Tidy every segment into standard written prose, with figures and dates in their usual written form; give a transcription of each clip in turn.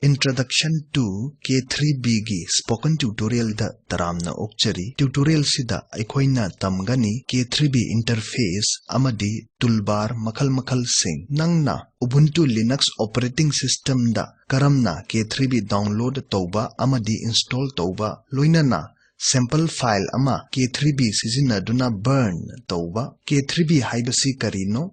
Introduction to K3b gi spoken tutorial da taramna okchari tutorial sida aikoina tamgani K3b interface amadi toolbar makal sing nangna Ubuntu Linux operating system da karamna K3b download tauba amadi install tauba loinana sample file ama K3b sizinaduna burn tauba K3b haibasi karino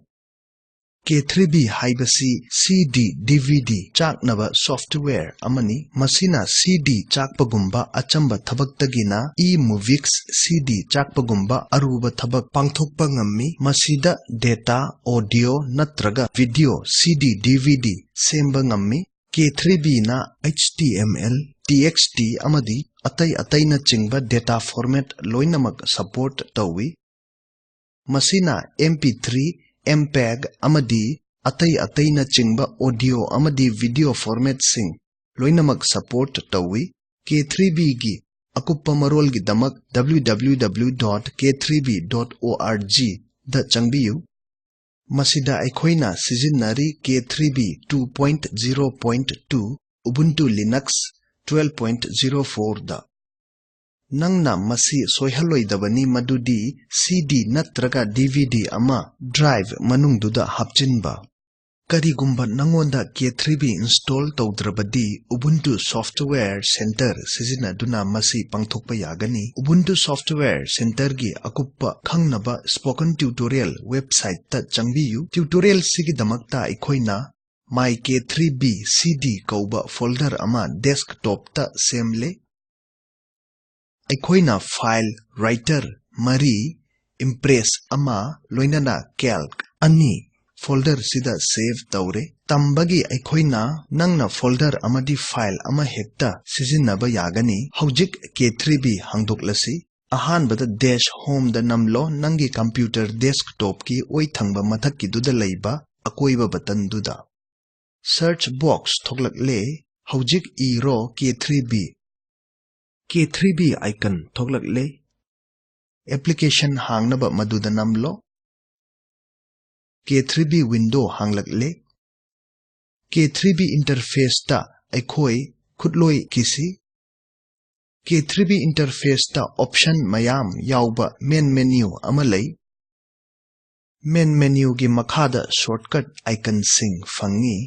K3b haibasi CD DVD chaknaba software amani masina CD chakpagumba achamba thabagtagina e-movix CD chakpagumba aruba thabag pangthokpa ngammi masida data audio natraga video CD DVD semba ngammi K3b na HTML TXT amadi atai na chingba data format loinamak support tawi masina MP3 MPEG amadi atai na chingba audio amadi video format sing loinamak support tawi K3b gi akuppa marol gi damak www.k3b.org da changbiyu masida aikoina sijinnari K3b 2.0.2 Ubuntu Linux 12.04 da Nangna masi soihalloidabani madudi CD natraga DVD ama drive manungduda hapchinba. Karigumba nangonda K3b install taudrabadi Ubuntu Software Center sizinaduna masi pangthokpa yagani. Ubuntu Software Center gi akuppa khangnaba spoken tutorial website ta changbiyu. Tutorial sigi damakta aikoina My K3b CD kauba folder ama desktop ta semle. Aikoina file writer mari impress ama loinana calc ani folder sida save taure tambagi aikoina nangna folder amadi file ama hekta sizinaba yagani hojik K3b hangdoklasi ahanbada dash home da namlo nangi computer desktop ki oi thangba mathak ki duda leiba akoiba button duda search box thoklakle hojik iro K3b icon thoklakle application hangnaba maduda namlo K3b window hanglakle K3b interface ta aikoi khutloi kisi K3b interface ta option mayam yauba main menu amalai main menu gi makhada shortcut icon sing fangi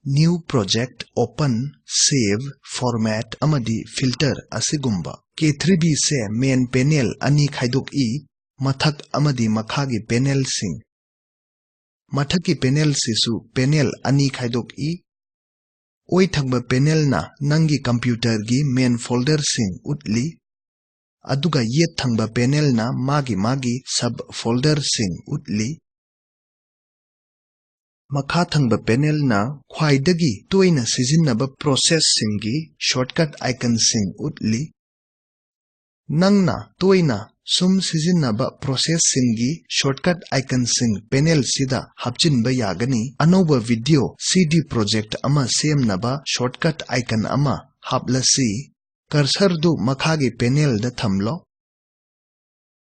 New project, open, save, format, amadi filter asigumba. K3b se main panel ani khaidok I mathak amadi makhagi panel sing. Mathaki panel sisu panel ani khaidok I. Oi thakba panel na nangi computer gi main folder sing utli. Aduga yet thangba panel na magi sub folder sing utli. Makha thangba panel na khwaidagi toina sijinnaba process singi shortcut icon sing utli nangna toina sum sijinnaba process singi shortcut icon sing panel sida hapchinba yagani anoba video CD project ama semnaba shortcut icon ama haplasi cursor du makhagi panel da thamlo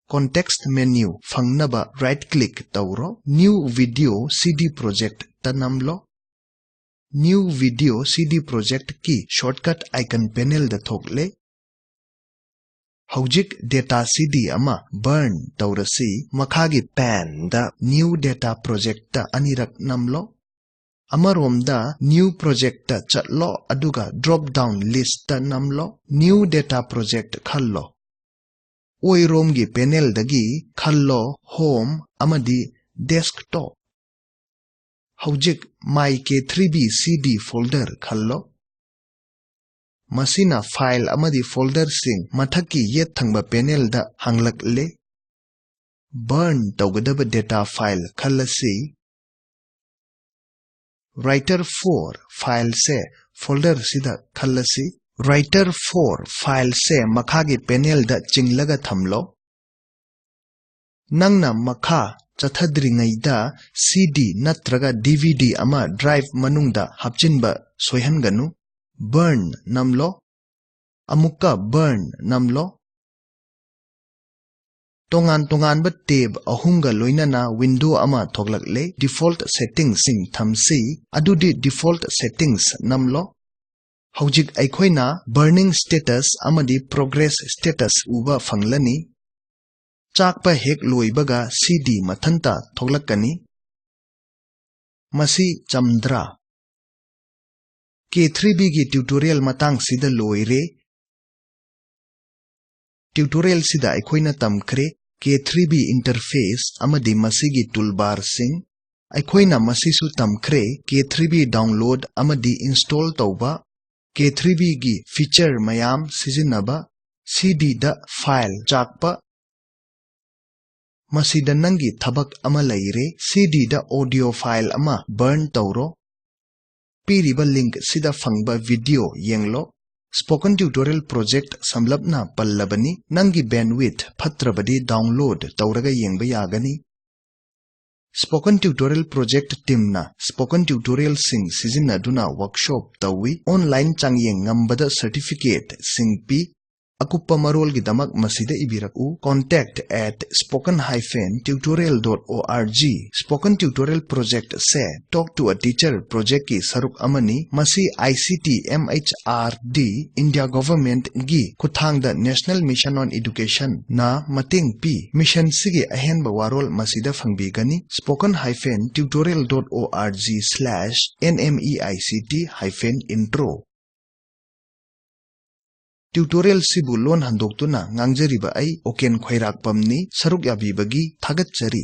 Context menu fangnaba right click tauro new video CD project tanamlo new video CD project ki shortcut icon panel da thokle hojik data CD ama burn taurasi makhagi pan da new data project ta anirak namlo amarom da new project ta chatlo aduga drop down list ta namlo new data project khallo Oirom gi panel dagi khallo home amadi desktop hojik my K3b CD folder khallo masina file amadi folder sing mathaki yet thangba panel da hanglakle burn tawgadaba data file khallasi writer 4 file se folder sida khallasi Writer 4 file se makhagi panel da chinglaga thamlo nangna makha chathadringaida CD natraga DVD ama drive manungda hapchinba soihanganu burn namlo amukka burn namlo ꯇꯣꯉꯥꯟ-ꯇꯣꯉꯥꯟꯕ ꯇꯦꯕ ꯑꯍꯨꯝꯒ ꯂꯣꯏꯅꯅ window ꯑꯃ ꯊꯣꯛꯂꯛꯂꯦ꯫ Default ꯁꯦꯇꯤꯡꯁꯤꯡ ꯊꯝꯁꯤ, ꯑꯗꯨꯗꯤ default settings ꯅꯝꯂꯣ꯫ ꯍꯧꯖꯤꯛ ꯑꯩꯈꯣꯏꯅ burning states ꯑꯃꯗꯤ progress states ꯎꯕ ꯐꯪꯂꯅꯤ꯫ ꯆꯥꯛꯄ ꯍꯦꯛ ꯂꯣꯏꯕꯒ ꯁꯤꯗꯤ ꯃꯊꯟꯇ ꯊꯣꯛꯂꯛꯀꯅꯤ꯫ ꯃꯁꯤ ꯆꯝꯗ꯭ꯔꯥ? K3b ꯒꯤ ꯇ꯭ꯌꯨꯇꯣꯔꯤꯌꯦꯜ ꯃꯇꯥꯡꯁꯤꯗ ꯂꯣꯏꯔꯦ꯫ ꯇ꯭ꯌꯨꯇꯣꯔꯤꯌꯦꯜꯁꯤꯗ ꯑꯩꯈꯣꯏꯅ ꯇꯝꯈ꯭ꯔꯦ K3b ꯏꯟꯇꯔꯐꯦꯁ ꯑꯃꯗꯤ ꯃꯁꯤꯒꯤ ꯇꯨꯜꯕꯥꯔꯁꯤꯡ꯫ ꯑꯩꯈꯣꯏꯅ ꯃꯁꯤꯁꯨ ꯇꯝꯈ꯭ꯔꯦ K3b ꯗꯥꯎꯟꯂꯣꯗ ꯑꯃꯗꯤ ꯏꯟꯁꯇꯣꯜ ꯇꯧꯕ, K3b ꯒꯤ ꯐꯤꯆꯔ ꯃꯌꯥꯝ ꯁꯤꯖꯤꯟꯅꯕ, CDꯗ ꯐꯥꯏꯜ ꯆꯥꯛꯄ꯫ ꯃꯁꯤꯗ ꯅꯪꯒꯤ ꯊꯕꯛ ꯑꯃ ꯂꯩꯔꯦ꯫ CDꯗ ꯑꯣꯗꯤꯑꯣ ꯐꯥꯏꯜ ꯑꯃ ꯕꯔꯟ ꯇꯧꯔꯣ꯫ ꯄꯤꯔꯤꯕ ꯂꯤꯡꯛ ꯁꯤꯗ ꯐꯪꯕ ꯚꯤꯗꯤꯑꯣ ꯌꯦꯡꯂꯣ꯫ ꯁ꯭ꯄꯣꯀꯟ ꯇ꯭ꯌꯨꯇꯣꯔꯤꯌꯦꯜ ꯄ꯭ꯔꯣꯖꯦꯛꯠ ꯁꯝꯂꯞꯅ ꯄꯜꯂꯕꯅꯤ꯫ ꯅꯪꯒꯤ ꯕꯦꯟꯗꯋꯤꯊ ꯐꯠꯇ꯭ꯔꯕꯗꯤ ꯗꯥꯎꯟꯂꯣꯗ ꯇꯧꯔꯒ ꯌꯦꯡꯕ ꯌꯥꯒꯅꯤ꯫ ꯁ꯭ꯄꯣꯀꯟ ꯇ꯭ꯌꯨꯇꯣꯔꯤꯌꯦꯜ ꯄ꯭ꯔꯣꯖꯦꯛꯠ ꯇꯤꯝꯅ ꯁ꯭ꯄꯣꯀꯟ ꯇ꯭ꯌꯨꯇꯣꯔꯤꯌꯦꯜꯁꯤꯡ ꯁꯤꯖꯤꯟꯅꯗꯨꯅ ꯋꯥꯔꯛꯁꯣꯞ ꯇꯧꯏ, ꯑꯣꯟꯂꯥꯏꯟ ꯆꯥꯡꯌꯦꯡ ꯉꯝꯕꯗ ꯁꯔꯇꯤꯐꯤꯀꯦꯠꯁꯤꯡ ꯄꯤ꯫ ꯑꯀꯨꯞꯄ ꯃꯔꯣꯜꯒꯤꯗꯃꯛ ꯃꯁꯤꯗ ꯏꯕꯤꯔꯛꯎ contact@spoken-tutorial.org꯫ ꯁ꯭ꯄꯣꯀꯟ ꯇ꯭ꯌꯨꯇꯣꯔꯤꯌꯦꯜ ꯄ꯭ꯔꯣꯖꯦꯛꯠꯁꯦ ꯇꯣꯛ ꯇꯨ ꯑ ꯇꯤꯆꯔ ꯄ꯭ꯔꯣꯖꯦꯛꯠꯀꯤ ꯁꯔꯨꯛ ꯑꯃꯅꯤ꯫ ꯃꯁꯤ ICT MHRD ꯏꯟꯗꯤꯌꯥ ꯒꯚꯔꯟꯃꯦꯟꯠꯒꯤ ꯈꯨꯠꯊꯥꯡꯗ ꯅꯦꯁꯅꯦꯜ ꯃꯤꯁꯟ ꯑꯣꯟ ꯏꯗꯨꯀꯦꯁꯟꯅ ꯃꯇꯦꯡ ꯄꯤ꯫ ꯃꯤꯁꯟꯁꯤꯒꯤ ꯑꯍꯦꯟꯕ ꯋꯥꯔꯣꯜ ꯃꯁꯤꯗ ꯐꯪꯕꯤꯒꯅꯤ꯫ spoken-tutorial.org/nmeict-intro꯫ ꯇ꯭ꯌꯨꯇꯣꯔꯤꯌꯦꯜꯁꯤꯕꯨ ꯂꯣꯟ ꯍꯟꯗꯣꯛꯇꯨꯅ ꯉꯥꯡꯖꯔꯤꯕ ꯑꯩ ꯑꯣꯀꯦꯟ ꯈꯣꯏꯔꯥꯛꯄꯝꯅꯤ꯫ ꯁꯔꯨꯛ ꯌꯥꯕꯤꯕꯒꯤ ꯊꯥꯒꯠꯆꯔꯤ꯫